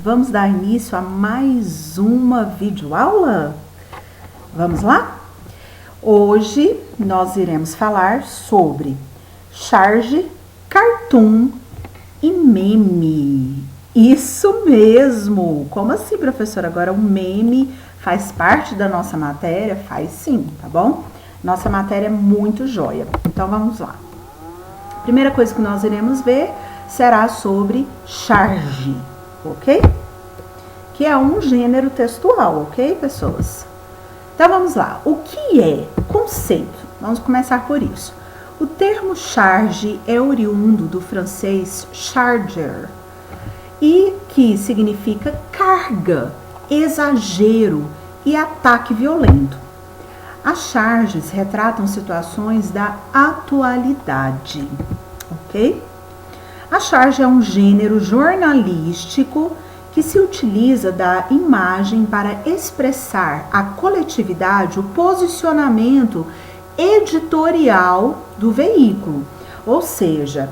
Vamos dar início a mais uma videoaula? Vamos lá? Hoje nós iremos falar sobre charge, cartoon e meme. Isso mesmo! Como assim, professora? Agora o meme faz parte da nossa matéria? Faz sim, tá bom? Nossa matéria é muito joia. Então vamos lá. Primeira coisa que nós iremos ver será sobre charge, ok? Que é um gênero textual, ok, pessoas? Então vamos lá. O que é conceito? Vamos começar por isso. O termo charge é oriundo do francês charger e que significa carga, exagero e ataque violento. As charges retratam situações da atualidade, ok? A charge é um gênero jornalístico que se utiliza da imagem para expressar à coletividade o posicionamento editorial do veículo. Ou seja,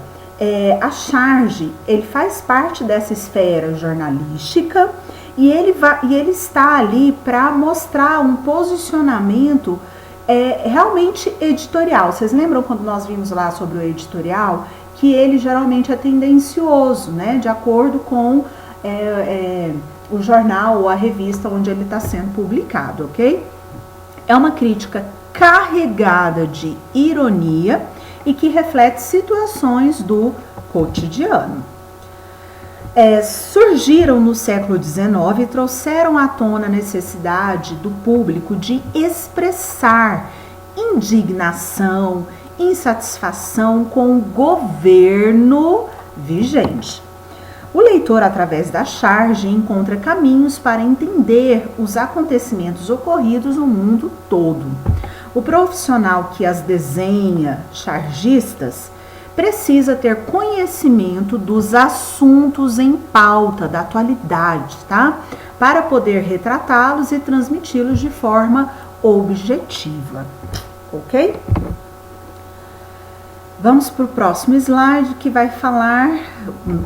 a charge ele faz parte dessa esfera jornalística e ele está ali para mostrar um posicionamento realmente editorial. Vocês lembram quando nós vimos lá sobre o editorial? Que ele geralmente é tendencioso, né? De acordo com o jornal ou a revista onde ele está sendo publicado, ok? É uma crítica carregada de ironia e que reflete situações do cotidiano. Surgiram no século XIX e trouxeram à tona a necessidade do público de expressar indignação, insatisfação com o governo vigente. O leitor, através da charge, encontra caminhos para entender os acontecimentos ocorridos no mundo todo. O profissional que as desenha, chargistas, precisa ter conhecimento dos assuntos em pauta, da atualidade, tá? Para poder retratá-los e transmiti-los de forma objetiva, ok? Vamos para o próximo slide que vai falar,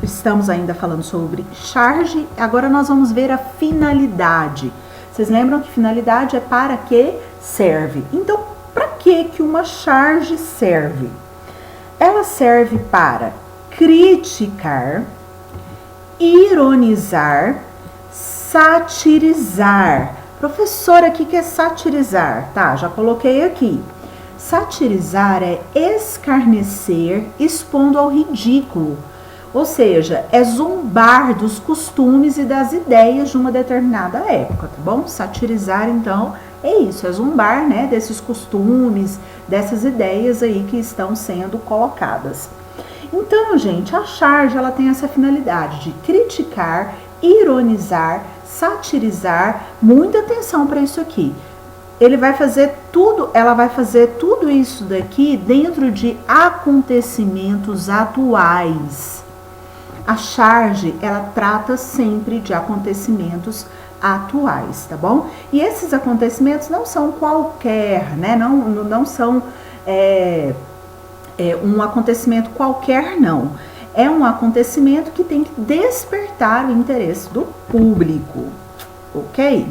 estamos ainda falando sobre charge, agora nós vamos ver a finalidade. Vocês lembram que finalidade é para que serve? Então, para que uma charge serve? Ela serve para criticar, ironizar, satirizar. Professora, o que é satirizar? Tá, já coloquei aqui. Satirizar é escarnecer, expondo ao ridículo. Ou seja, é zombar dos costumes e das ideias de uma determinada época, tá bom? Satirizar, então, é isso, é zombar, né, desses costumes, dessas ideias aí que estão sendo colocadas. Então, gente, a charge, ela tem essa finalidade de criticar, ironizar, satirizar. Muita atenção para isso aqui. Ela vai fazer tudo isso daqui dentro de acontecimentos atuais. A charge, ela trata sempre de acontecimentos atuais, tá bom? E esses acontecimentos não são qualquer, né? Não são um acontecimento qualquer, não. É um acontecimento que tem que despertar o interesse do público, ok?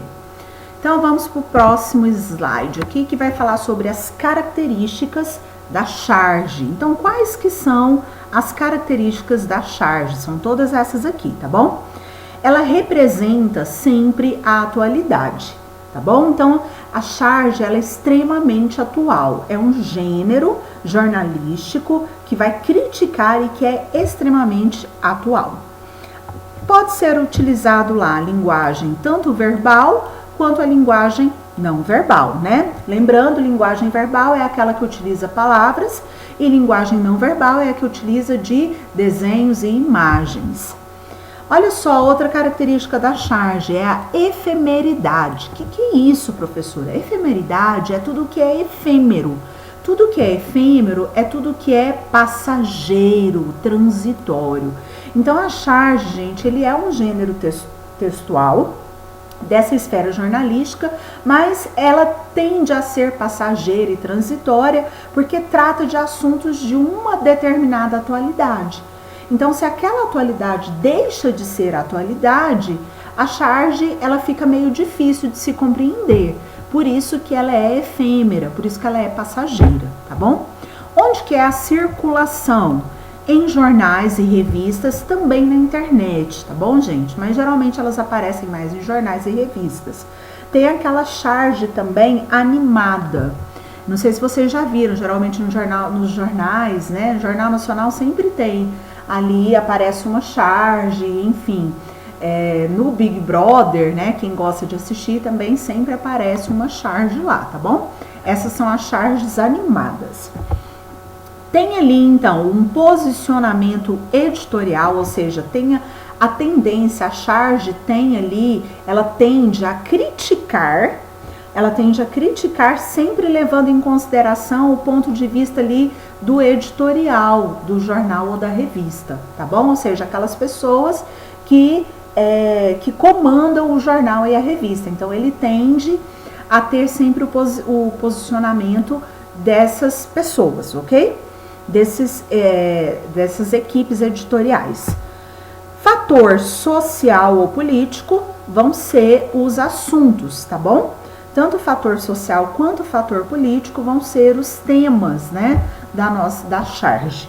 Então, vamos para o próximo slide aqui, que vai falar sobre as características da charge. Então, quais que são as características da charge? São todas essas aqui, tá bom? Ela representa sempre a atualidade, tá bom? Então, a charge, ela é extremamente atual. É um gênero jornalístico que vai criticar e que é extremamente atual. Pode ser utilizado lá a linguagem tanto verbal quanto a linguagem não verbal, né? Lembrando, linguagem verbal é aquela que utiliza palavras e linguagem não verbal é a que utiliza de desenhos e imagens. Olha só, outra característica da charge é a efemeridade. O que é isso, professora? Efemeridade é tudo que é efêmero. Tudo que é efêmero é tudo que é passageiro, transitório. Então, a charge, gente, ele é um gênero textual dessa esfera jornalística, mas ela tende a ser passageira e transitória porque trata de assuntos de uma determinada atualidade. Então, se aquela atualidade deixa de ser atualidade, a charge ela fica meio difícil de se compreender. Por isso que ela é efêmera, por isso que ela é passageira, tá bom? Onde que é a circulação? Em jornais e revistas, também na internet, tá bom, gente? Mas geralmente elas aparecem mais em jornais e revistas. Tem aquela charge também animada. Não sei se vocês já viram, geralmente no jornal, nos jornais, né? Jornal Nacional sempre tem. Ali aparece uma charge, enfim. No Big Brother, né? Quem gosta de assistir também sempre aparece uma charge lá, tá bom? Essas são as charges animadas. Tem ali, então, um posicionamento editorial, ou seja, tem a tendência, a charge tem ali, ela tende a criticar sempre levando em consideração o ponto de vista ali do editorial do jornal ou da revista, tá bom? Ou seja, aquelas pessoas que comandam o jornal e a revista. Então, ele tende a ter sempre o posicionamento dessas pessoas, ok? Dessas equipes editoriais. Fator social ou político vão ser os assuntos, tá bom? Tanto o fator social quanto o fator político vão ser os temas, né, da charge.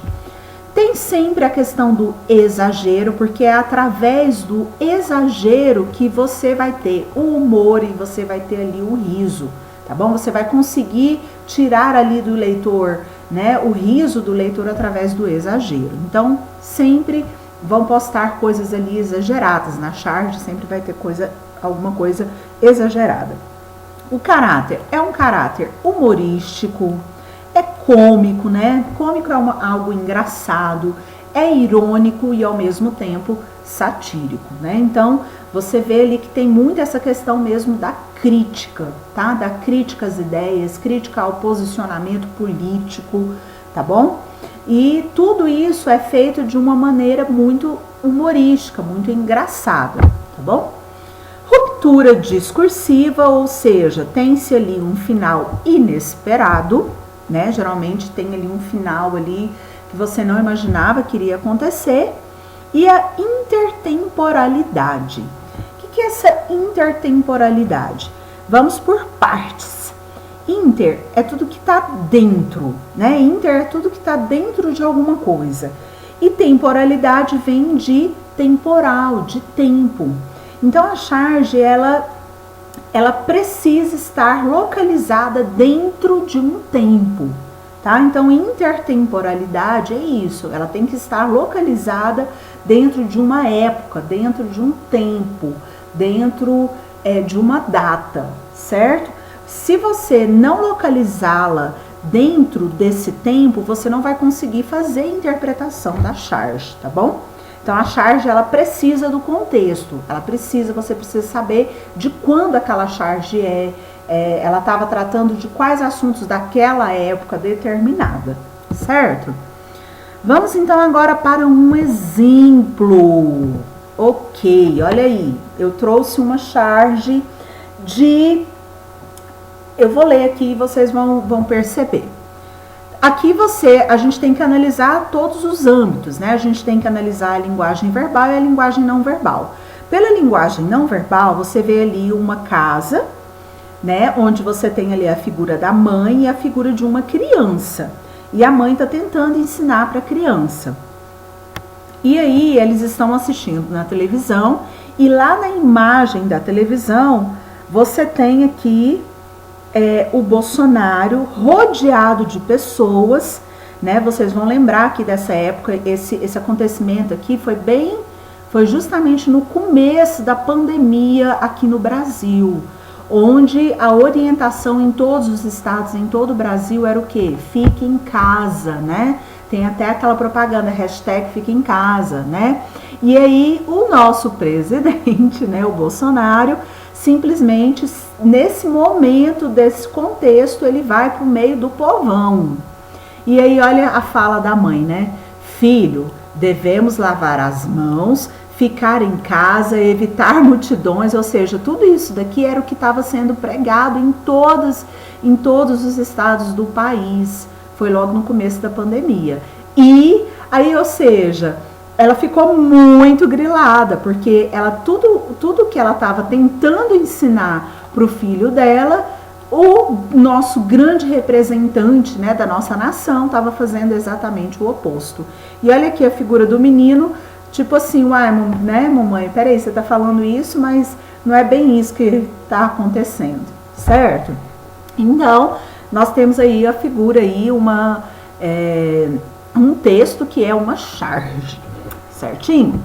Tem sempre a questão do exagero, porque é através do exagero que você vai ter o humor e você vai ter ali o riso, tá bom? Você vai conseguir tirar ali do leitor, né, o riso do leitor através do exagero. Então, sempre vão postar coisas ali exageradas. Na charge sempre vai ter alguma coisa exagerada. O caráter é um caráter humorístico, é cômico, né? Cômico é algo engraçado, é irônico e ao mesmo tempo satírico, né? Então, você vê ali que tem muito essa questão mesmo da crítica, tá? Da crítica às ideias, crítica ao posicionamento político, tá bom? E tudo isso é feito de uma maneira muito humorística, muito engraçada, tá bom? Ruptura discursiva, ou seja, tem-se ali um final inesperado, né? Geralmente tem ali um final ali que você não imaginava que iria acontecer. E a intertemporalidade. O que é essa intertemporalidade? Vamos por partes. Inter é tudo que está dentro, né? Inter é tudo que está dentro de alguma coisa. E temporalidade vem de temporal, de tempo. Então, a charge, ela precisa estar localizada dentro de um tempo, tá? Então, intertemporalidade é isso, ela tem que estar localizada dentro de uma época, dentro de um tempo, dentro de uma data, certo? Se você não localizá-la dentro desse tempo, você não vai conseguir fazer a interpretação da charge, tá bom? Então, a charge, ela precisa do contexto, você precisa saber de quando aquela charge ela estava tratando de quais assuntos daquela época determinada, certo? Vamos então agora para um exemplo. Ok, olha aí, eu trouxe uma charge eu vou ler aqui e vocês vão perceber. Aqui a gente tem que analisar todos os âmbitos, né? A gente tem que analisar a linguagem verbal e a linguagem não verbal. Pela linguagem não verbal, você vê ali uma casa, né? Onde você tem ali a figura da mãe e a figura de uma criança. E a mãe está tentando ensinar para a criança. E aí, eles estão assistindo na televisão e lá na imagem da televisão, você tem aqui o Bolsonaro rodeado de pessoas, né? Vocês vão lembrar que dessa época, esse acontecimento aqui foi justamente no começo da pandemia aqui no Brasil, onde a orientação em todos os estados, em todo o Brasil, era o quê? Fique em casa, né? Tem até aquela propaganda, hashtag fique em casa, né? E aí, o nosso presidente, né, o Bolsonaro, simplesmente, nesse momento, desse contexto, ele vai para o meio do povão. E aí, olha a fala da mãe, né? Filho, devemos lavar as mãos, ficar em casa, evitar multidões, ou seja, tudo isso daqui era o que estava sendo pregado em todos os estados do país. Foi logo no começo da pandemia. E aí, ou seja, ela ficou muito grilada, porque ela tudo que ela estava tentando ensinar para o filho dela, o nosso grande representante, né, da nossa nação estava fazendo exatamente o oposto. E olha aqui a figura do menino, tipo assim, uai, né, mamãe, peraí, você tá falando isso, mas não é bem isso que tá acontecendo, certo? Então, nós temos aí a figura aí, um texto que é uma charge, certinho?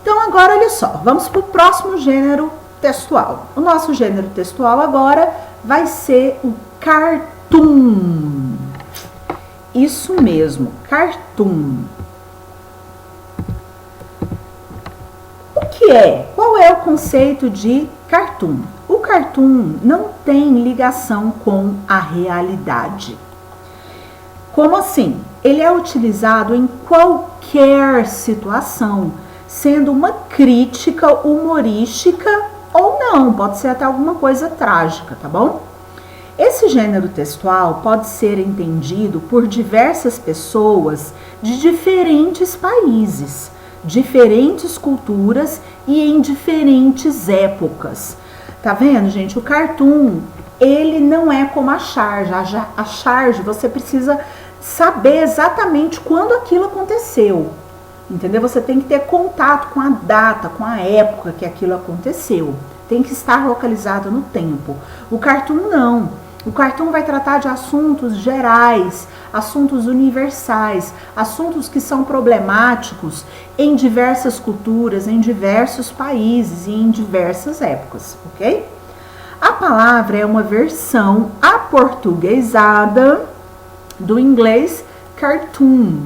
Então, agora, olha só, vamos para o próximo gênero textual. O nosso gênero textual agora vai ser o cartoon. Isso mesmo, cartoon. O que é? Qual é o conceito de cartoon? O cartoon não tem ligação com a realidade. Como assim? Ele é utilizado em qualquer situação, sendo uma crítica humorística ou não, pode ser até alguma coisa trágica, tá bom? Esse gênero textual pode ser entendido por diversas pessoas de diferentes países, diferentes culturas e em diferentes épocas. Tá vendo, gente? O cartoon, ele não é como a charge. A charge, você precisa saber exatamente quando aquilo aconteceu. Entendeu? Você tem que ter contato com a data, com a época que aquilo aconteceu. Tem que estar localizado no tempo. O cartoon não. O cartoon vai tratar de assuntos gerais, assuntos universais, assuntos que são problemáticos em diversas culturas, em diversos países e em diversas épocas, ok? A palavra é uma versão aportuguesada do inglês cartoon.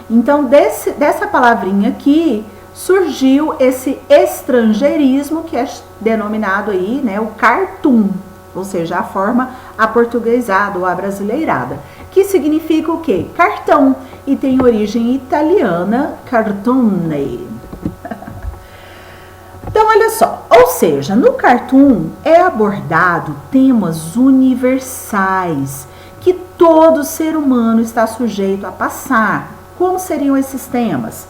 Então, dessa palavrinha aqui, surgiu esse estrangeirismo que é denominado aí, né, o cartoon, ou seja, a forma aportuguesada ou abrasileirada, que significa o quê? Cartão, e tem origem italiana, cartone. Então, olha só, ou seja, no cartoon é abordado temas universais que todo ser humano está sujeito a passar. Como seriam esses temas?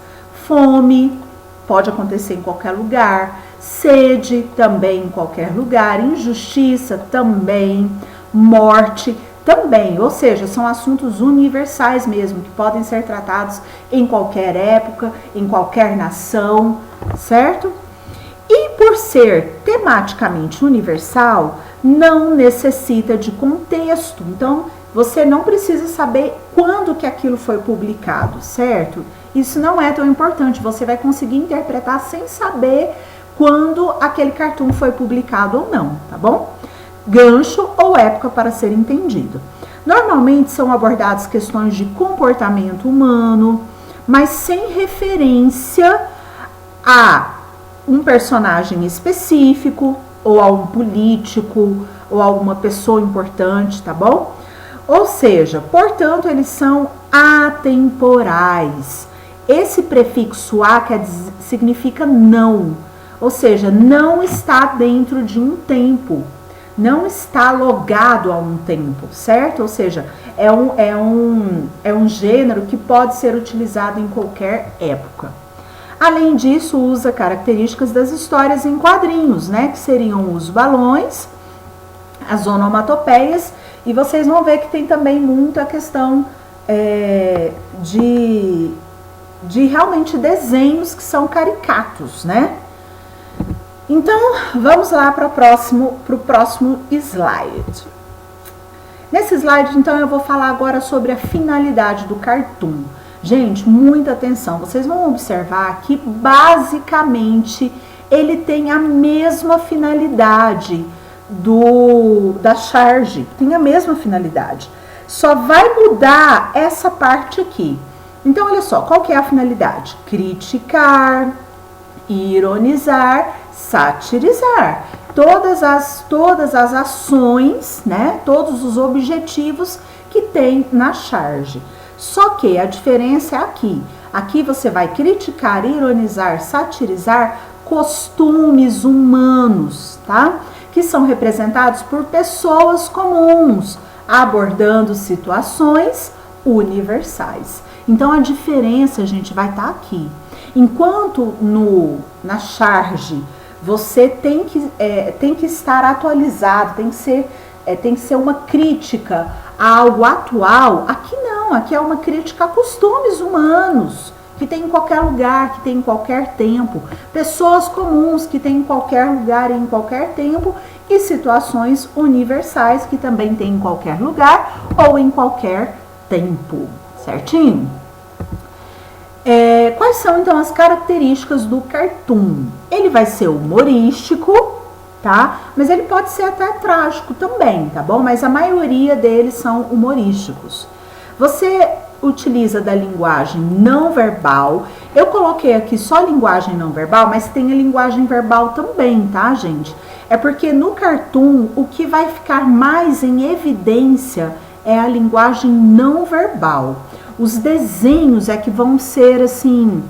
Fome, pode acontecer em qualquer lugar. Sede, também em qualquer lugar. Injustiça, também. Morte, também. Ou seja, são assuntos universais mesmo, que podem ser tratados em qualquer época, em qualquer nação, certo? E por ser tematicamente universal, não necessita de contexto. Então, você não precisa saber quando que aquilo foi publicado, certo? Isso não é tão importante, você vai conseguir interpretar sem saber quando aquele cartoon foi publicado ou não, tá bom? Gancho ou época para ser entendido. Normalmente são abordadas questões de comportamento humano, mas sem referência a um personagem específico, ou a um político, ou a alguma pessoa importante, tá bom? Ou seja, portanto, eles são atemporais. Esse prefixo a significa não, ou seja, não está dentro de um tempo, não está logado a um tempo, certo? Ou seja, é um gênero que pode ser utilizado em qualquer época. Além disso, usa características das histórias em quadrinhos, né? Que seriam os balões, as onomatopeias, e vocês vão ver que tem também muita questão de realmente desenhos que são caricatos, né? Então, vamos lá para o próximo slide. Nesse slide, então, eu vou falar agora sobre a finalidade do cartoon. Gente, muita atenção. Vocês vão observar que, basicamente, ele tem a mesma finalidade da charge. Tem a mesma finalidade. Só vai mudar essa parte aqui. Então, olha só, qual que é a finalidade? Criticar, ironizar, satirizar. Todas as ações, né? Todos os objetivos que tem na charge. Só que a diferença é aqui. Aqui você vai criticar, ironizar, satirizar costumes humanos, tá? Que são representados por pessoas comuns, abordando situações universais. Então, a diferença, gente, vai estar aqui. Enquanto na charge você tem que estar atualizado, tem que ser uma crítica a algo atual, aqui não, aqui é uma crítica a costumes humanos, que tem em qualquer lugar, que tem em qualquer tempo, pessoas comuns que tem em qualquer lugar e em qualquer tempo, e situações universais que também tem em qualquer lugar ou em qualquer tempo, certinho? Quais são então as características do cartoon? Ele vai ser humorístico, tá? Mas ele pode ser até trágico também, tá bom? Mas a maioria deles são humorísticos. Você utiliza da linguagem não verbal. Eu coloquei aqui só linguagem não verbal, mas tem a linguagem verbal também, tá, gente? É porque no cartoon o que vai ficar mais em evidência é a linguagem não verbal. Os desenhos é que vão ser assim,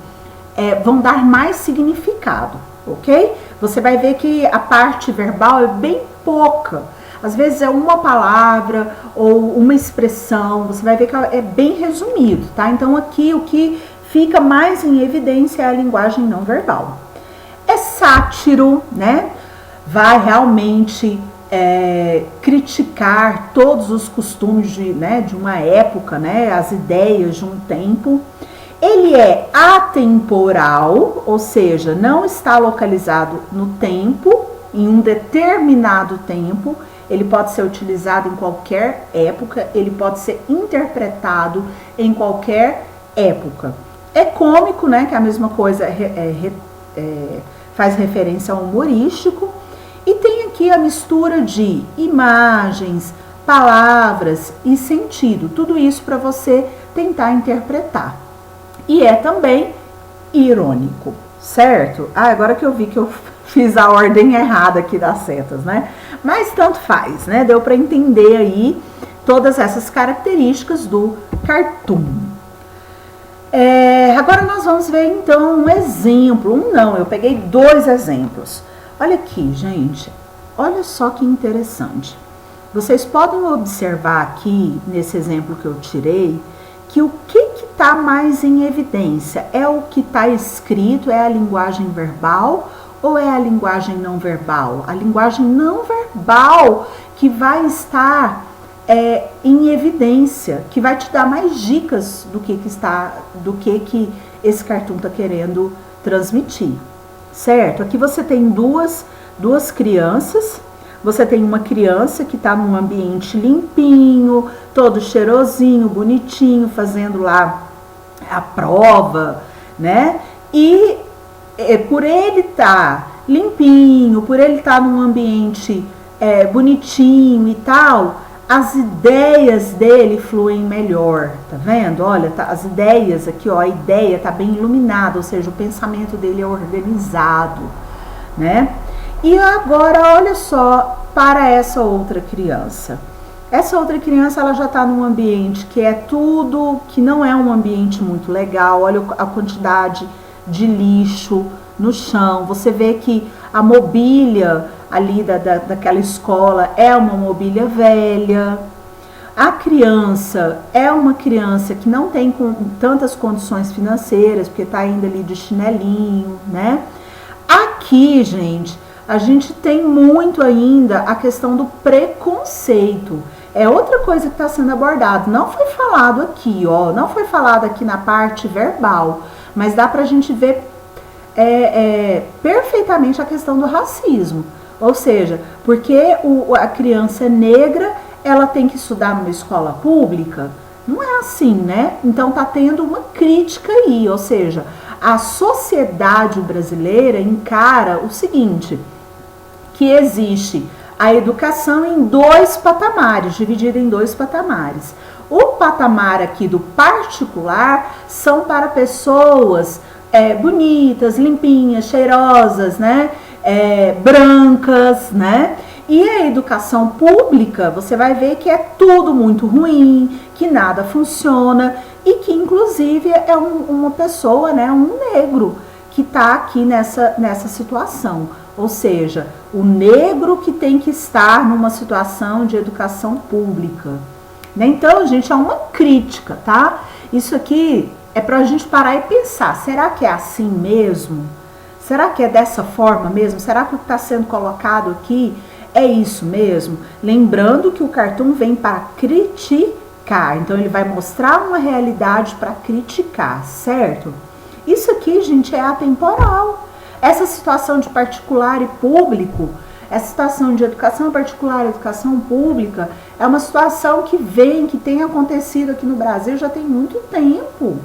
vão dar mais significado, ok? Você vai ver que a parte verbal é bem pouca. Às vezes é uma palavra ou uma expressão, você vai ver que é bem resumido, tá? Então aqui o que fica mais em evidência é a linguagem não verbal. É sátiro, né? Vai realmente criticar todos os costumes de uma época, né? As ideias de um tempo. Ele é atemporal, ou seja, não está localizado no tempo, em um determinado tempo. Ele pode ser utilizado em qualquer época, ele pode ser interpretado em qualquer época. É cômico, né? Que é a mesma coisa, faz referência ao humorístico. E tem aqui a mistura de imagens, palavras e sentido. Tudo isso para você tentar interpretar. E é também irônico, certo? Agora que eu vi que eu fiz a ordem errada aqui das setas, né? Mas tanto faz, né? Deu para entender aí todas essas características do cartoon. Agora nós vamos ver então um exemplo. Eu peguei 2 exemplos. Olha aqui, gente. Olha só que interessante. Vocês podem observar aqui, nesse exemplo que eu tirei, que o que está mais em evidência? É o que está escrito, é a linguagem verbal ou é a linguagem não verbal? A linguagem não verbal que vai estar em evidência, que vai te dar mais dicas do que esse cartoon está querendo transmitir, certo? Aqui você tem duas crianças. Você tem uma criança que está num ambiente limpinho, todo cheirosinho, bonitinho, fazendo lá a prova, né? E por ele estar limpinho, por ele estar num ambiente bonitinho e tal, as ideias dele fluem melhor, tá vendo? Olha, as ideias aqui, ó, a ideia tá bem iluminada, ou seja, o pensamento dele é organizado, né? E agora, olha só, para essa outra criança. Essa outra criança, ela já está num ambiente que que não é um ambiente muito legal. Olha a quantidade de lixo no chão. Você vê que a mobília ali daquela escola é uma mobília velha. A criança é uma criança que não tem tantas condições financeiras, porque está ainda ali de chinelinho, né? Aqui, gente, a gente tem muito ainda a questão do preconceito. É outra coisa que está sendo abordado. Não foi falado aqui, ó, não foi falado aqui na parte verbal, mas dá pra gente ver perfeitamente a questão do racismo. Ou seja, porque a criança é negra, ela tem que estudar numa escola pública? Não é assim, né? Então tá tendo uma crítica aí, ou seja, a sociedade brasileira encara o seguinte, que existe a educação em 2 patamares, dividida em 2 patamares. O patamar aqui do particular são para pessoas bonitas, limpinhas, cheirosas, né? Brancas, né? E a educação pública, você vai ver que é tudo muito ruim, que nada funciona e que inclusive é uma pessoa, né? Um negro que está aqui nessa situação. Ou seja, o negro que tem que estar numa situação de educação pública. Então, gente, é uma crítica, tá? Isso aqui é pra gente parar e pensar, será que é assim mesmo? Será que é dessa forma mesmo? Será que o que está sendo colocado aqui é isso mesmo? Lembrando que o cartoon vem para criticar, então ele vai mostrar uma realidade para criticar, certo? Isso aqui, gente, é atemporal. Essa situação de particular e público, essa situação de educação particular e educação pública, é uma situação que tem acontecido aqui no Brasil já tem muito tempo,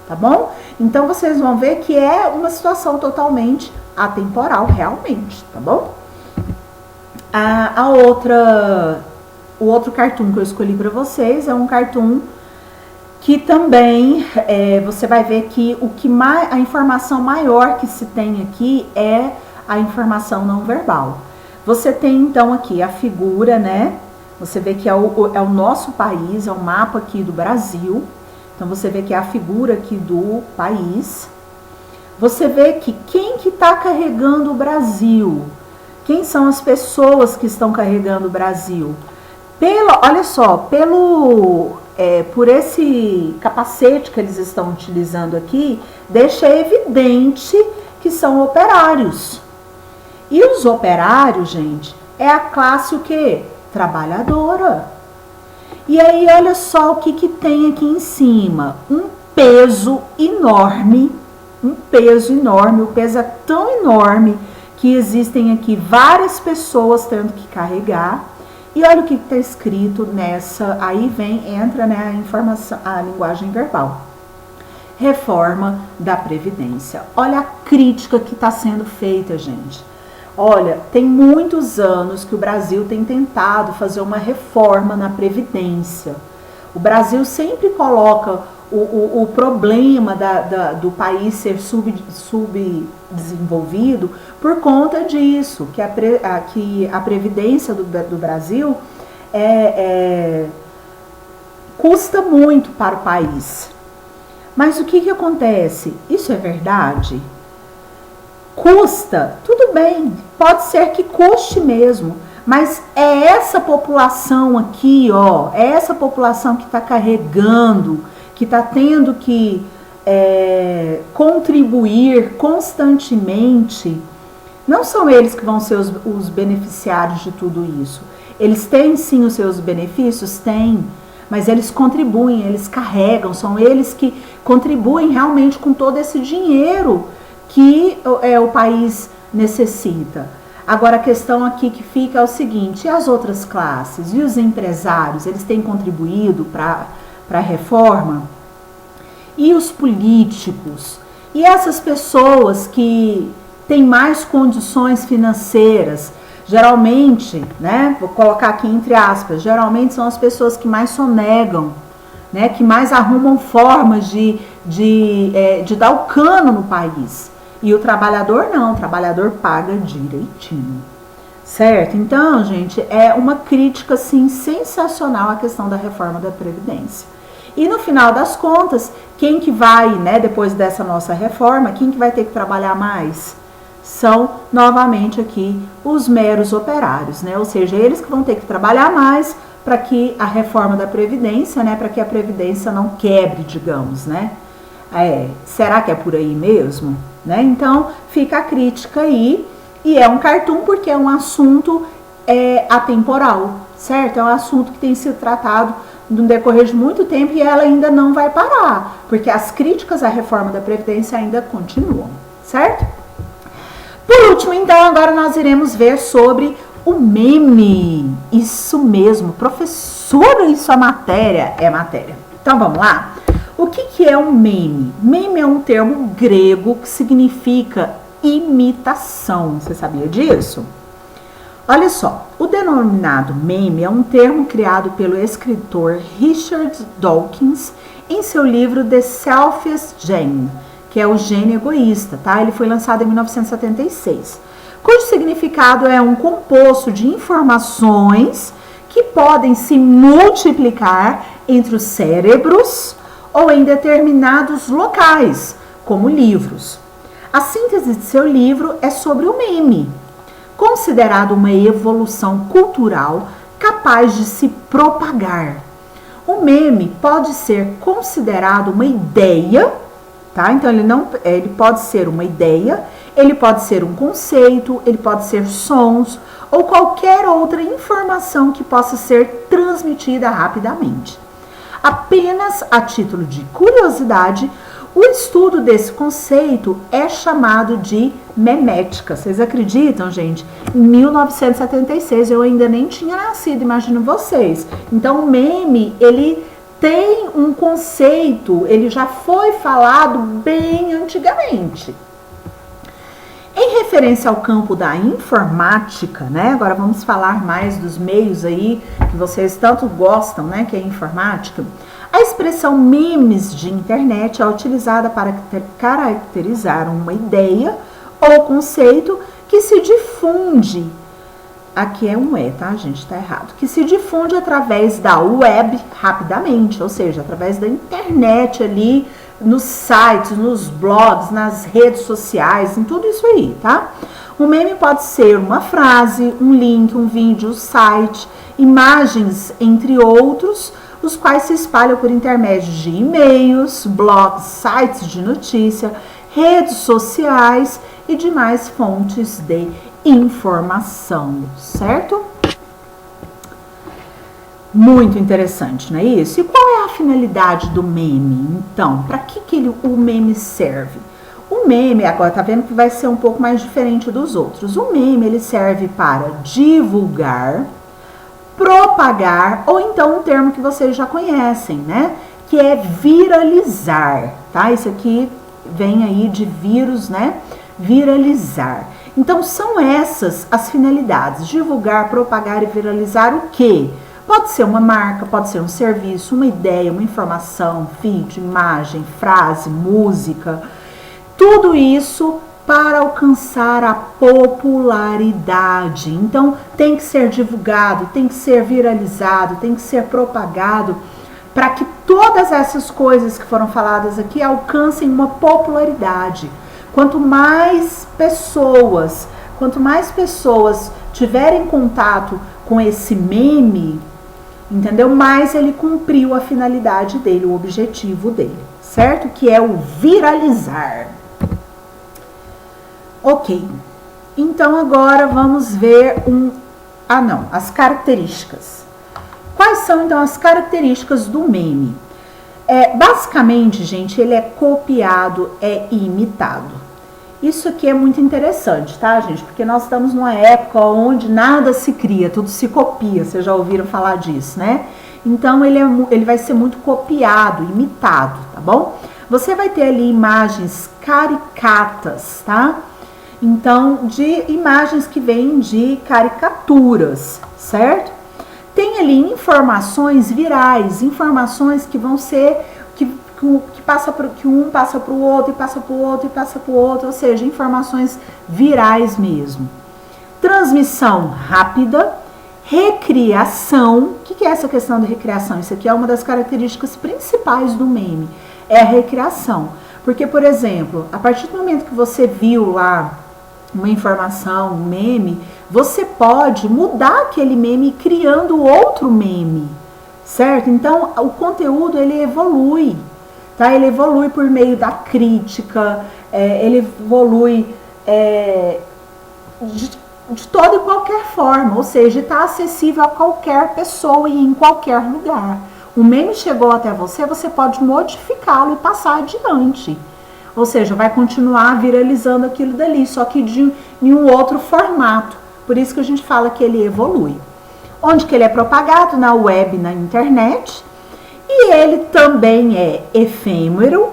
tá bom? Então, vocês vão ver que é uma situação totalmente atemporal, realmente, tá bom? O outro cartoon que eu escolhi para vocês é um cartoon que também você vai ver que a informação maior que se tem aqui é a informação não verbal. Você tem então aqui a figura, né? Você vê que é o nosso país, é o mapa aqui do Brasil. Então você vê que é a figura aqui do país. Você vê que quem que está carregando o Brasil? Quem são as pessoas que estão carregando o Brasil? Olha só, por esse capacete que eles estão utilizando aqui, deixa evidente que são operários. E os operários, gente, é a classe o quê? Trabalhadora. E aí, olha só o que tem aqui em cima. Um peso enorme, o peso é tão enorme que existem aqui várias pessoas tendo que carregar. E olha o que está escrito nessa, aí entra, né, a informação, a linguagem verbal. Reforma da Previdência. Olha a crítica que está sendo feita, gente. Olha, tem muitos anos que o Brasil tem tentado fazer uma reforma na Previdência. O Brasil sempre coloca o problema do país ser subdesenvolvido por conta disso, que a Previdência do Brasil custa muito para o país. Mas o que acontece? Isso é verdade? Custa? Tudo bem, pode ser que custe mesmo, mas é essa população aqui, ó, é essa população que está carregando, que está tendo que contribuir constantemente. Não são eles que vão ser os beneficiários de tudo isso. Eles têm sim os seus benefícios? Têm, mas eles contribuem, eles carregam, são eles que contribuem realmente com todo esse dinheiro que o país necessita. Agora a questão aqui que fica é o seguinte, e as outras classes? E os empresários, eles têm contribuído para a reforma? E os políticos? E essas pessoas que têm mais condições financeiras? Geralmente, né, vou colocar aqui entre aspas, geralmente são as pessoas que mais sonegam, né, que mais arrumam formas de dar o cano no país. E o trabalhador não, o trabalhador paga direitinho, certo? Então, gente, é uma crítica, assim, sensacional a questão da reforma da Previdência. E no final das contas, quem que vai, né, depois dessa nossa reforma, quem que vai ter que trabalhar mais? São, novamente aqui, os meros operários, né? Ou seja, eles que vão ter que trabalhar mais para que a reforma da Previdência, né, para que a Previdência não quebre, digamos, né? Será que é por aí mesmo? Né? Então, fica a crítica aí, e é um cartoon porque é um assunto atemporal, certo? É um assunto que tem sido tratado no decorrer de muito tempo e ela ainda não vai parar, porque as críticas à reforma da Previdência ainda continuam, certo? Por último, então, agora nós iremos ver sobre o meme. Isso mesmo, professora, isso é matéria? É matéria. Então, vamos lá? O que é um meme? Meme é um termo grego que significa imitação. Você sabia disso? Olha só, o denominado meme é um termo criado pelo escritor Richard Dawkins em seu livro The Selfish Gene, que é o gene egoísta, tá? Ele foi lançado em 1976, cujo significado é um composto de informações que podem se multiplicar entre os cérebros ou em determinados locais, como livros. A síntese de seu livro é sobre o meme, considerado uma evolução cultural capaz de se propagar. O meme pode ser considerado uma ideia, tá? Então ele pode ser uma ideia, ele pode ser um conceito, ele pode ser sons ou qualquer outra informação que possa ser transmitida rapidamente. Apenas a título de curiosidade, o estudo desse conceito é chamado de memética. Vocês acreditam, gente? Em 1976 eu ainda nem tinha nascido, imagino vocês. Então o meme, ele tem um conceito, ele já foi falado bem antigamente. Em referência ao campo da informática, né? Agora vamos falar mais dos meios aí que vocês tanto gostam, né? Que é a informática. A expressão memes de internet é utilizada para caracterizar uma ideia ou conceito que se difunde. Aqui é um E, tá, gente? Tá errado. Que se difunde através da web rapidamente, ou seja, através da internet ali, nos sites, nos blogs, nas redes sociais, em tudo isso aí, tá? Um meme pode ser uma frase, um link, um vídeo, um site, imagens, entre outros, os quais se espalham por intermédio de e-mails, blogs, sites de notícia, redes sociais e demais fontes de informação, certo? Muito interessante, não é isso? E qual é a finalidade do meme? Então, para que o meme serve? O meme, agora tá vendo que vai ser um pouco mais diferente dos outros. O meme, ele serve para divulgar, propagar, ou então um termo que vocês já conhecem, né? Que é viralizar, tá? Isso aqui vem aí de vírus, né? Viralizar. Então, são essas as finalidades: divulgar, propagar e viralizar o quê? Pode ser uma marca, pode ser um serviço, uma ideia, uma informação, vídeo, imagem, frase, música. Tudo isso para alcançar a popularidade. Então, tem que ser divulgado, tem que ser viralizado, tem que ser propagado para que todas essas coisas que foram faladas aqui alcancem uma popularidade. Quanto mais pessoas tiverem contato com esse meme, entendeu? Mais ele cumpriu a finalidade dele, o objetivo dele, certo? Que é o viralizar. Ok, então agora vamos ver as características. Quais são então as características do meme? Basicamente, gente, ele é copiado, é imitado. Isso aqui é muito interessante, tá, gente? Porque nós estamos numa época onde nada se cria, tudo se copia. Vocês já ouviram falar disso, né? Então, ele vai ser muito copiado, imitado, tá bom? Você vai ter ali imagens caricatas, tá? Então, de imagens que vêm de caricaturas, certo? Tem ali informações virais, informações que vão ser, que um passa para o outro, e passa para o outro, e passa para o outro, ou seja, informações virais mesmo. Transmissão rápida, recriação. O que é essa questão de recriação? Isso aqui é uma das características principais do meme, é a recriação. Porque, por exemplo, a partir do momento que você viu lá uma informação, um meme, você pode mudar aquele meme criando outro meme, certo? Então, o conteúdo, ele evolui, tá? Ele evolui por meio da crítica, ele evolui de toda e qualquer forma, ou seja, está acessível a qualquer pessoa e em qualquer lugar. O meme chegou até você, você pode modificá-lo e passar adiante. Ou seja, vai continuar viralizando aquilo dali, só que em um outro formato. Por isso que a gente fala que ele evolui. Onde que ele é propagado? Na web, na internet. E ele também é efêmero,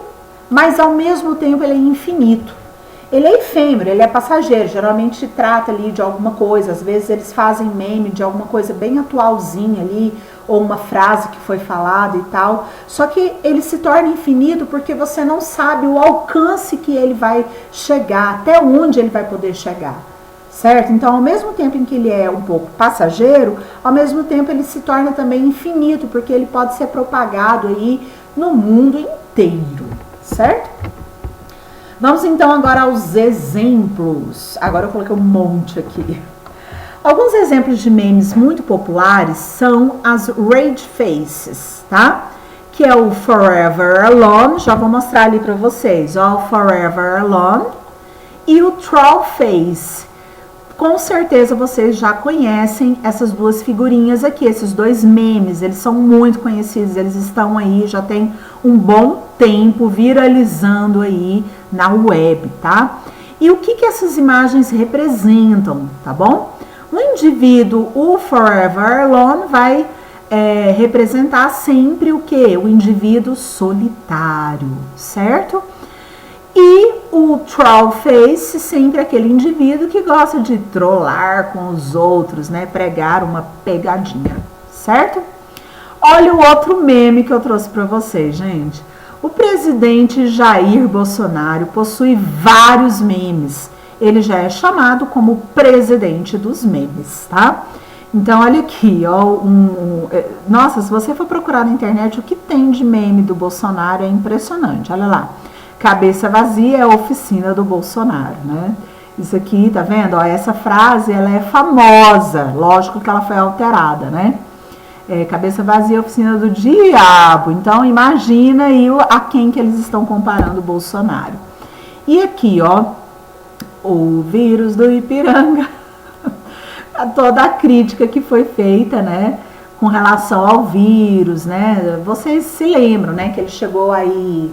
mas ao mesmo tempo ele é infinito. Ele é efêmero, ele é passageiro. Geralmente se trata ali de alguma coisa. Às vezes eles fazem meme de alguma coisa bem atualzinha ali, ou uma frase que foi falada e tal. Só que ele se torna infinito porque você não sabe o alcance que ele vai chegar, até onde ele vai poder chegar, certo? Então, ao mesmo tempo em que ele é um pouco passageiro, ao mesmo tempo ele se torna também infinito, porque ele pode ser propagado aí no mundo inteiro, certo? Vamos então agora aos exemplos. Agora eu coloquei um monte aqui. Alguns exemplos de memes muito populares são as Rage Faces, tá? Que é o Forever Alone, já vou mostrar ali pra vocês, ó, o Forever Alone, e o Troll Face. Com certeza vocês já conhecem essas duas figurinhas aqui, esses dois memes, eles são muito conhecidos, eles estão aí, já tem um bom tempo viralizando aí na web, tá? E o que essas imagens representam, tá bom? O indivíduo, o Forever Alone, vai representar sempre o quê? O indivíduo solitário, certo? E o Troll Face, sempre aquele indivíduo que gosta de trollar com os outros, né? Pregar uma pegadinha, certo? Olha o outro meme que eu trouxe para vocês, gente. O presidente Jair Bolsonaro possui vários memes. Ele já é chamado como o presidente dos memes, tá? Então, olha aqui, ó. Nossa, se você for procurar na internet, o que tem de meme do Bolsonaro é impressionante. Olha lá. Cabeça vazia é a oficina do Bolsonaro, né? Isso aqui, tá vendo? Ó, essa frase, ela é famosa. Lógico que ela foi alterada, né? Cabeça vazia é a oficina do diabo. Então, imagina aí a quem que eles estão comparando o Bolsonaro. E aqui, ó, o vírus do Ipiranga. Toda a crítica que foi feita, né? Com relação ao vírus, né? Vocês se lembram, né? Que ele chegou aí...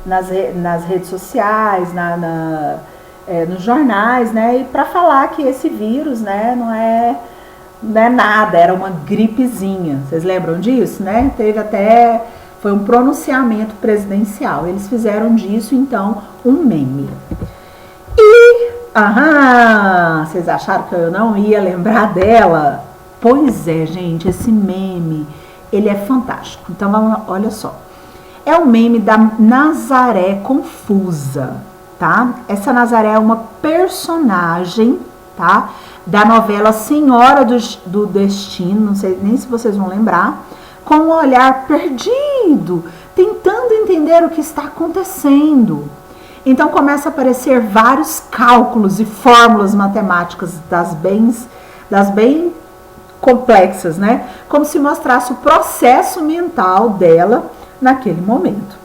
nas redes sociais, nos jornais, né, e para falar que esse vírus, né, não é nada, era uma gripezinha. Vocês lembram disso, né? Foi um pronunciamento presidencial. Eles fizeram disso, então, um meme. E, vocês acharam que eu não ia lembrar dela? Pois é, gente, esse meme, ele é fantástico. Então, olha só. É o meme da Nazaré Confusa, tá? Essa Nazaré é uma personagem, tá? Da novela Senhora do Destino, não sei nem se vocês vão lembrar, com um olhar perdido, tentando entender o que está acontecendo. Então começa a aparecer vários cálculos e fórmulas matemáticas das bem complexas, né? Como se mostrasse o processo mental dela naquele momento.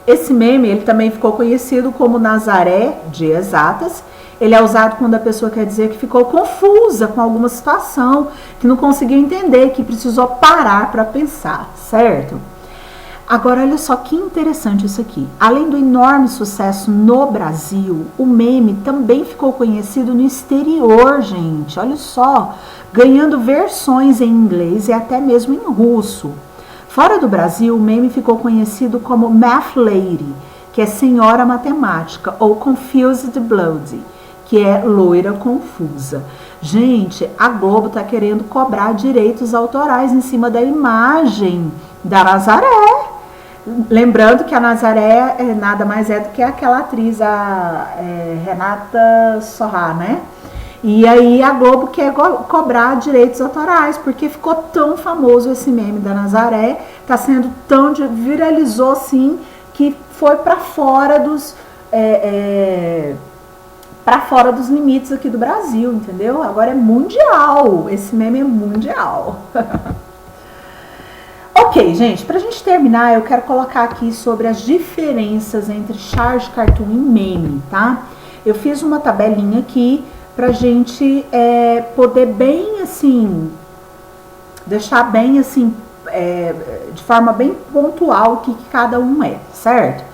Esse meme, ele também ficou conhecido como Nazaré de exatas. Ele é usado quando a pessoa quer dizer que ficou confusa com alguma situação, que não conseguiu entender, que precisou parar para pensar, certo? Agora, olha só que interessante isso aqui. Além do enorme sucesso no Brasil, o meme também ficou conhecido no exterior, gente. Olha só, ganhando versões em inglês e até mesmo em russo. Fora do Brasil, o meme ficou conhecido como Math Lady, que é senhora matemática, ou Confused Bloody, que é loira confusa. Gente, a Globo tá querendo cobrar direitos autorais em cima da imagem da Nazaré. Lembrando que a Nazaré nada mais é do que aquela atriz, Renata Sorrah, né? E aí a Globo quer cobrar direitos autorais, porque ficou tão famoso esse meme da Nazaré, tá sendo tão viralizou assim, que foi para fora dos limites aqui do Brasil, entendeu? Agora é mundial, esse meme é mundial. Ok, gente, pra gente terminar, eu quero colocar aqui sobre as diferenças entre charge, cartoon e meme, tá? Eu fiz uma tabelinha aqui pra gente poder bem assim, deixar bem assim, de forma bem pontual o que cada um é, certo?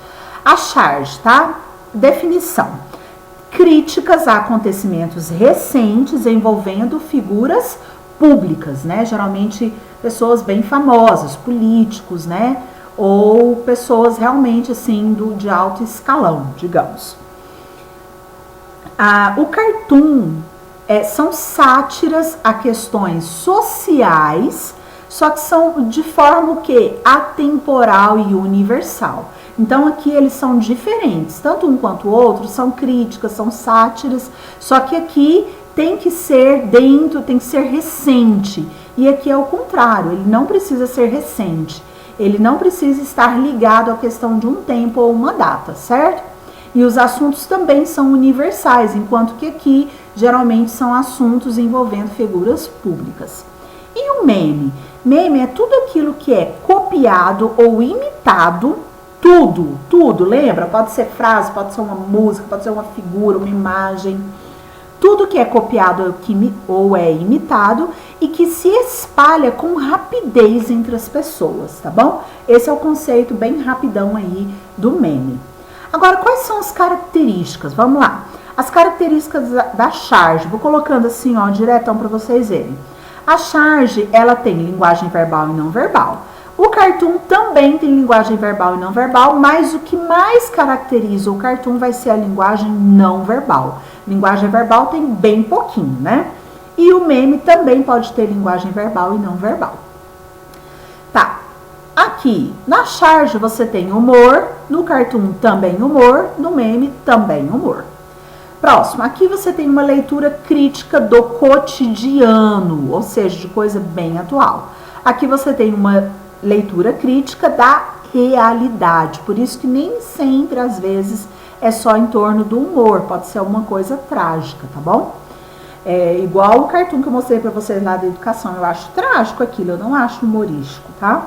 A charge, tá? Definição: críticas a acontecimentos recentes envolvendo figuras públicas, né? Geralmente pessoas bem famosas, políticos, né? Ou pessoas realmente assim de alto escalão, digamos. O cartoon são sátiras a questões sociais, só que são de forma o quê? Atemporal e universal. Então aqui eles são diferentes, tanto um quanto o outro, são críticas, são sátiras, só que aqui tem que ser tem que ser recente. E aqui é o contrário, ele não precisa ser recente, ele não precisa estar ligado à questão de um tempo ou uma data, certo? E os assuntos também são universais, enquanto que aqui geralmente são assuntos envolvendo figuras públicas. E o meme? Meme é tudo aquilo que é copiado ou imitado, tudo, lembra? Pode ser frase, pode ser uma música, pode ser uma figura, uma imagem. Tudo que é copiado ou é imitado e que se espalha com rapidez entre as pessoas, tá bom? Esse é o conceito bem rapidão aí do meme. Agora, quais são as características? Vamos lá. As características da charge, vou colocando assim, ó, diretão para vocês verem. A charge, ela tem linguagem verbal e não verbal. O cartoon também tem linguagem verbal e não verbal, mas o que mais caracteriza o cartoon vai ser a linguagem não verbal. Linguagem verbal tem bem pouquinho, né? E o meme também pode ter linguagem verbal e não verbal. Tá, aqui na charge você tem humor, no cartoon também humor, no meme também humor. Próximo, aqui você tem uma leitura crítica do cotidiano, ou seja, de coisa bem atual. Aqui você tem uma leitura crítica da realidade, por isso que nem sempre, às vezes, é só em torno do humor, pode ser alguma coisa trágica, tá bom? É igual o cartoon que eu mostrei pra vocês lá da educação, eu acho trágico aquilo, eu não acho humorístico, tá?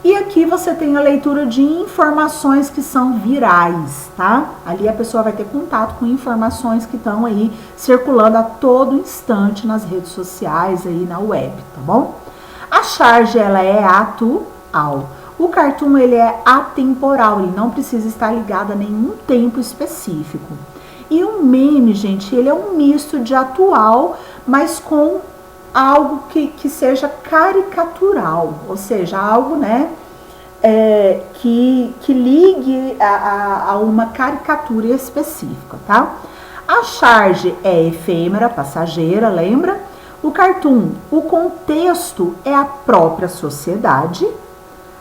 E aqui você tem a leitura de informações que são virais, tá? Ali a pessoa vai ter contato com informações que estão aí circulando a todo instante nas redes sociais, aí na web, tá bom? A charge, ela é atual. O cartoon, ele é atemporal, ele não precisa estar ligado a nenhum tempo específico. E o meme, gente, ele é um misto de atual, mas com algo que seja caricatural, ou seja, algo, né, que ligue a uma caricatura específica, tá? A charge é efêmera, passageira, lembra? O cartoon, o contexto é a própria sociedade.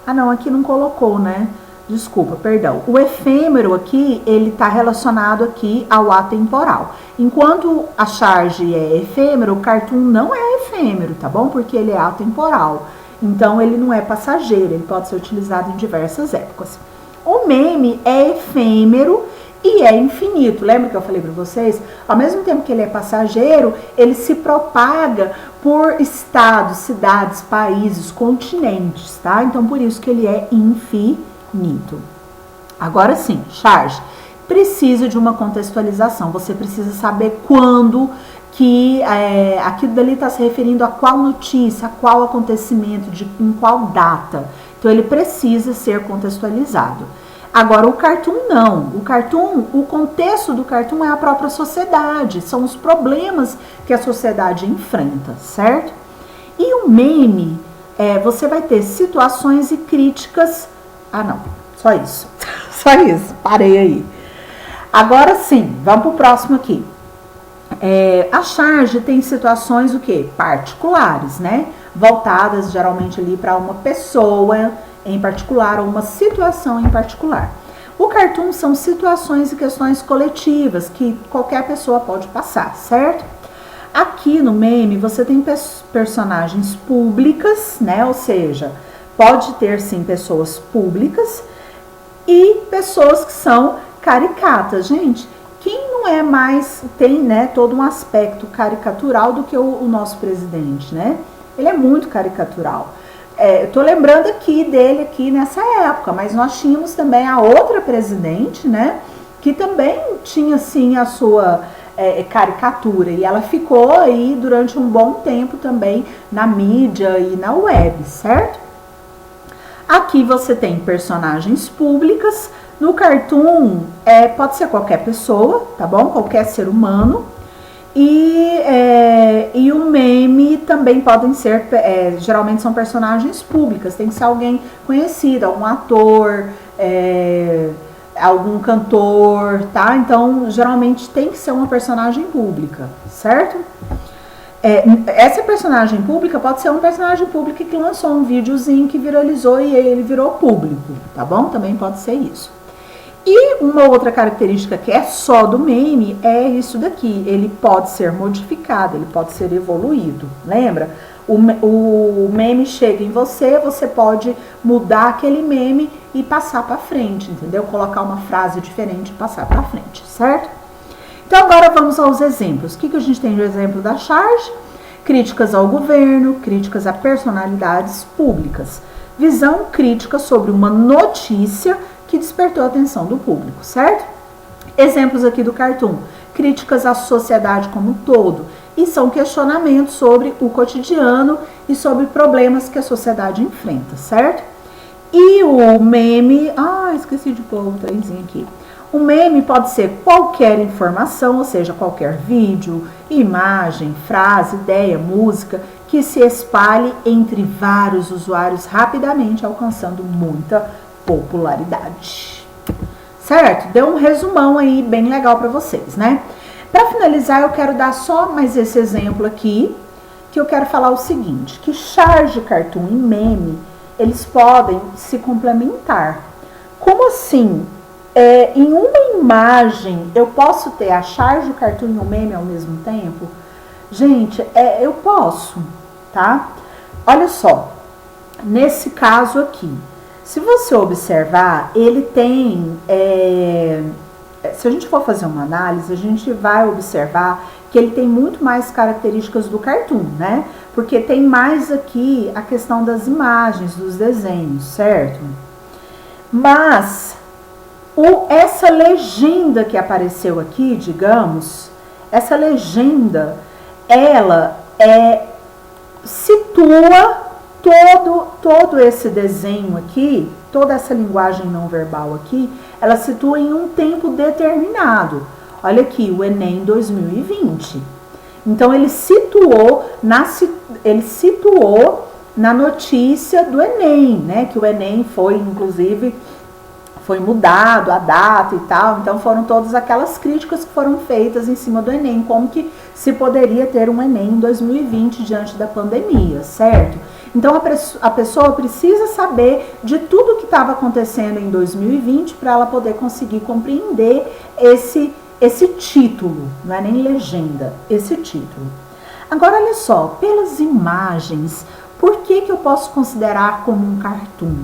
Ah, não, aqui não colocou, né? Desculpa, perdão. O efêmero aqui, ele está relacionado aqui ao atemporal. Enquanto a charge é efêmero, o cartoon não é efêmero, tá bom? Porque ele é atemporal. Então, ele não é passageiro, ele pode ser utilizado em diversas épocas. O meme é efêmero e é infinito. Lembra que eu falei para vocês? Ao mesmo tempo que ele é passageiro, ele se propaga por estados, cidades, países, continentes, tá? Então, por isso que ele é infinito. Agora sim, charge. Precisa de uma contextualização. Você precisa saber quando que aquilo dali está se referindo a qual notícia, a qual acontecimento, em qual data. Então, ele precisa ser contextualizado. Agora, o cartoon não. O cartoon, o contexto do cartoon é a própria sociedade. São os problemas que a sociedade enfrenta, certo? E o meme, você vai ter situações e críticas. Ah, não. Só isso. Só isso. Parei aí. Agora sim, vamos para o próximo aqui. A charge tem situações o quê? Particulares, né? Voltadas geralmente ali para uma pessoa em particular ou uma situação em particular. O cartoon são situações e questões coletivas que qualquer pessoa pode passar, certo? Aqui no meme você tem personagens públicas, né? Ou seja, pode ter sim pessoas públicas e pessoas que são caricatas. Gente, quem não é mais, tem, né, todo um aspecto caricatural do que o nosso presidente, né? Ele é muito caricatural. Eu tô lembrando aqui dele aqui nessa época, mas nós tínhamos também a outra presidente, né, que também tinha sim a sua caricatura e ela ficou aí durante um bom tempo também na mídia e na web, certo? Aqui você tem personagens públicas. No cartoon pode ser qualquer pessoa, tá bom? Qualquer ser humano. E o meme também podem ser, geralmente são personagens públicas, tem que ser alguém conhecido, algum ator, algum cantor, tá? Então, geralmente tem que ser uma personagem pública, certo? Essa personagem pública pode ser um personagem público que lançou um videozinho que viralizou e ele virou público, tá bom? Também pode ser isso. E uma outra característica que é só do meme é isso daqui. Ele pode ser modificado, ele pode ser evoluído. Lembra? O meme chega em você, você pode mudar aquele meme e passar para frente, entendeu? Colocar uma frase diferente e passar para frente, certo? Então agora vamos aos exemplos. O que a gente tem de exemplo da charge? Críticas ao governo, críticas a personalidades públicas. Visão crítica sobre uma notícia que despertou a atenção do público, certo? Exemplos aqui do cartoon. Críticas à sociedade como um todo. E são questionamentos sobre o cotidiano e sobre problemas que a sociedade enfrenta, certo? E o meme... esqueci de pôr o trenzinho aqui. O meme pode ser qualquer informação, ou seja, qualquer vídeo, imagem, frase, ideia, música, que se espalhe entre vários usuários rapidamente, alcançando muita popularidade. Certo? Deu um resumão aí bem legal para vocês, né? Para finalizar, eu quero dar só mais esse exemplo aqui, que eu quero falar o seguinte, que charge, cartoon e meme, eles podem se complementar. Como assim? Em uma imagem, eu posso ter a charge, o cartoon e o meme ao mesmo tempo? Gente, eu posso, tá? Olha só, nesse caso aqui, se você observar, ele tem... se a gente for fazer uma análise, a gente vai observar que ele tem muito mais características do cartoon, né? Porque tem mais aqui a questão das imagens, dos desenhos, certo? Mas essa legenda que apareceu aqui, digamos, essa legenda, ela situa todo esse desenho aqui, toda essa linguagem não verbal aqui, ela situa em um tempo determinado. Olha aqui, o Enem 2020. Então, ele situou na notícia do Enem, né? Que o Enem foi, inclusive, foi mudado a data e tal. Então, foram todas aquelas críticas que foram feitas em cima do Enem. Como que se poderia ter um Enem em 2020 diante da pandemia, certo? Então, a pessoa precisa saber de tudo que estava acontecendo em 2020 para ela poder conseguir compreender esse título, não é nem legenda, esse título. Agora, olha só, pelas imagens, por que eu posso considerar como um cartoon?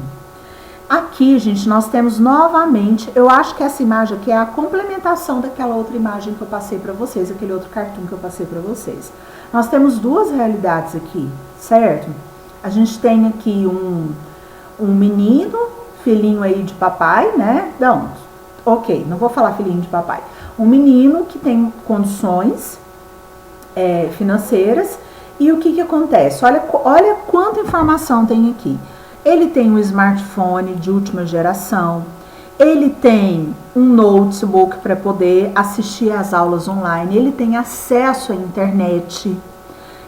Aqui, gente, nós temos novamente, eu acho que essa imagem aqui é a complementação daquela outra imagem que eu passei para vocês, aquele outro cartoon que eu passei para vocês. Nós temos duas realidades aqui, certo? A gente tem aqui um menino, filhinho aí de papai, né? Não, ok, não vou falar filhinho de papai. Um menino que tem condições financeiras. E o que acontece? Olha quanta informação tem aqui. Ele tem um smartphone de última geração. Ele tem um notebook para poder assistir às aulas online. Ele tem acesso à internet.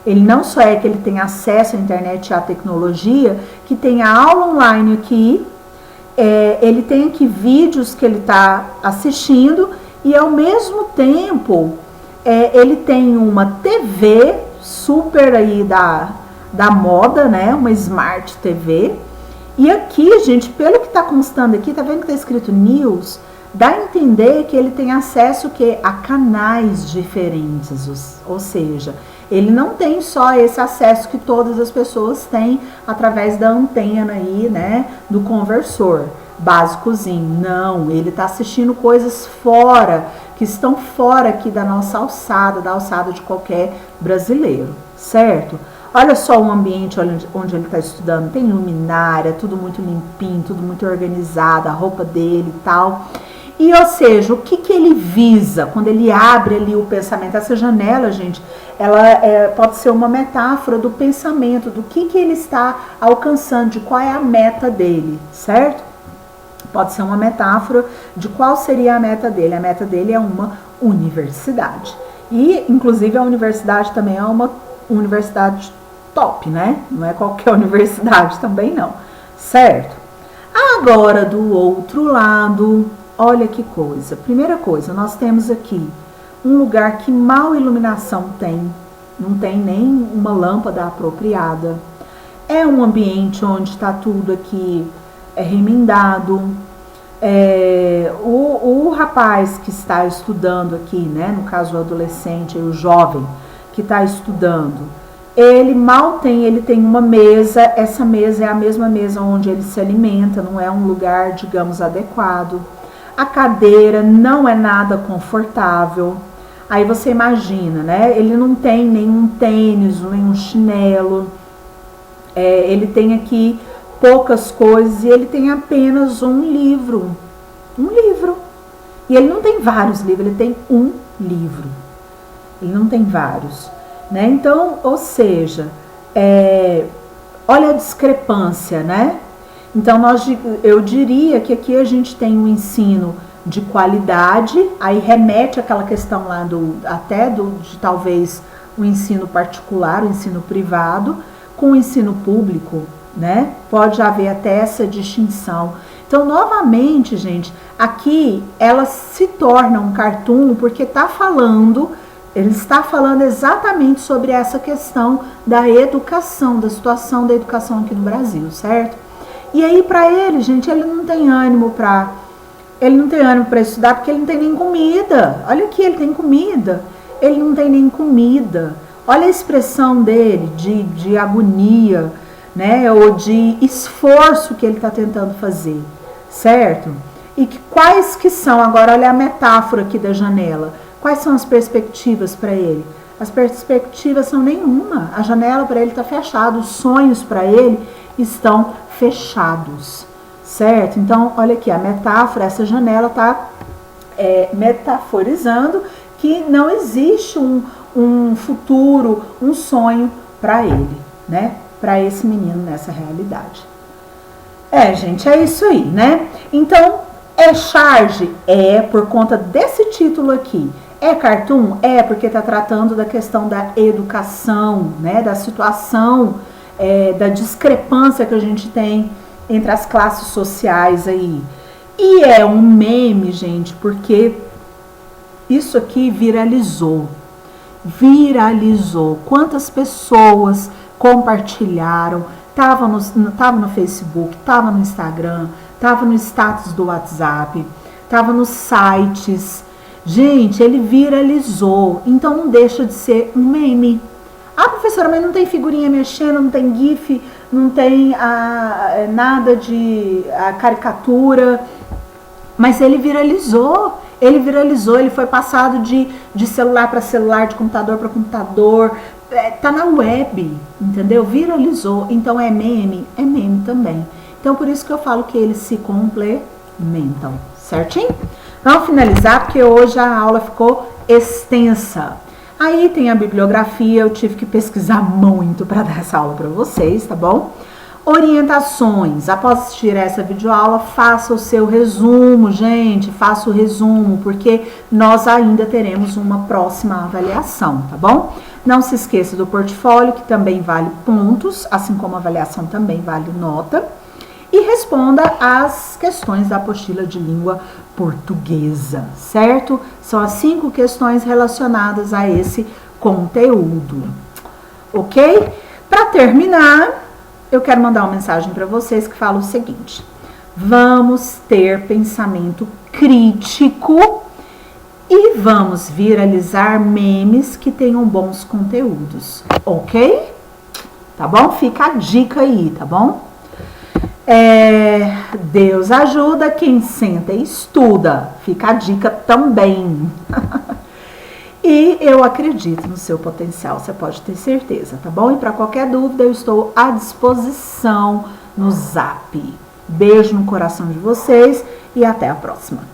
Ele não só que ele tem acesso à internet e à tecnologia, que tem a aula online aqui. Ele tem aqui vídeos que ele está assistindo. E ao mesmo tempo, ele tem uma TV super aí da moda, né? Uma Smart TV. E aqui, gente, pelo que está constando aqui, tá vendo que tá escrito News? Dá a entender que ele tem acesso a canais diferentes, ou seja, ele não tem só esse acesso que todas as pessoas têm através da antena aí, né? Do conversor básicozinho. Não, ele está assistindo coisas que estão fora aqui da nossa alçada, da alçada de qualquer brasileiro, certo? Olha só o ambiente onde ele está estudando, tem luminária, tudo muito limpinho, tudo muito organizado, a roupa dele e tal. E, ou seja, o que ele visa quando ele abre ali o pensamento? Essa janela, gente, ela pode ser uma metáfora do pensamento, do que ele está alcançando, de qual é a meta dele, certo? Pode ser uma metáfora de qual seria a meta dele. A meta dele é uma universidade. E, inclusive, a universidade também é uma universidade top, né? Não é qualquer universidade também não, certo? Agora, do outro lado, olha que coisa. Primeira coisa, nós temos aqui um lugar que mal iluminação tem. Não tem nem uma lâmpada apropriada. É um ambiente onde está tudo aqui remendado. O rapaz que está estudando aqui, né, no caso o adolescente, o jovem que está estudando, ele tem uma mesa, essa mesa é a mesma mesa onde ele se alimenta, não é um lugar, digamos, adequado. A cadeira não é nada confortável. Aí você imagina, né? Ele não tem nenhum tênis, nenhum chinelo, ele tem aqui poucas coisas e ele tem apenas um livro. Um livro. E ele não tem vários livros, ele tem um livro. Ele não tem vários, né? Então, ou seja, olha a discrepância, né? Então, eu diria que aqui a gente tem um ensino de qualidade, aí remete àquela questão lá de talvez o ensino particular, o ensino privado, com o ensino público, né? Pode haver até essa distinção. Então, novamente, gente, aqui ela se torna um cartoon porque ele está falando exatamente sobre essa questão da educação, da situação da educação aqui no Brasil, certo? E aí, para ele, gente, ele não tem ânimo para estudar porque ele não tem nem comida. Olha aqui, ele tem comida. Ele não tem nem comida. Olha a expressão dele de agonia, né? Ou de esforço que ele está tentando fazer, certo? E quais que são, agora olha a metáfora aqui da janela. Quais são as perspectivas para ele? As perspectivas são nenhuma. A janela para ele está fechada, os sonhos para ele estão fechados, certo? Então, olha aqui, a metáfora, essa janela está metaforizando que não existe um futuro, um sonho para ele, né? Para esse menino nessa realidade. Gente, é isso aí, né? Então, charge? Por conta desse título aqui. Cartoon? Porque está tratando da questão da educação, né? Da situação, da discrepância que a gente tem entre as classes sociais aí. E é um meme, gente, porque isso aqui viralizou. Quantas pessoas compartilharam, tava no Facebook, tava no Instagram, tava no status do WhatsApp, tava nos sites. Gente, ele viralizou, então não deixa de ser um meme. Professora, mas não tem figurinha mexendo, não tem gif, não tem nada de caricatura, mas ele viralizou, ele foi passado de celular para celular, de computador para computador, tá na web, entendeu? Viralizou, então é meme também. Então por isso que eu falo que eles se complementam, certinho? Vamos finalizar porque hoje a aula ficou extensa. Aí tem a bibliografia, eu tive que pesquisar muito para dar essa aula para vocês, tá bom? Orientações, após assistir essa videoaula, faça o seu resumo, gente, faça o resumo, porque nós ainda teremos uma próxima avaliação, tá bom? Não se esqueça do portfólio, que também vale pontos, assim como a avaliação também vale nota. E responda as questões da apostila de língua portuguesa, certo? São as 5 questões relacionadas a esse conteúdo, ok? Para terminar, eu quero mandar uma mensagem para vocês que fala o seguinte: vamos ter pensamento crítico e vamos viralizar memes que tenham bons conteúdos, ok? Tá bom? Fica a dica aí, tá bom? Deus ajuda quem senta e estuda. Fica a dica também. E eu acredito no seu potencial, você pode ter certeza, tá bom? E para qualquer dúvida, eu estou à disposição no Zap. Beijo no coração de vocês e até a próxima.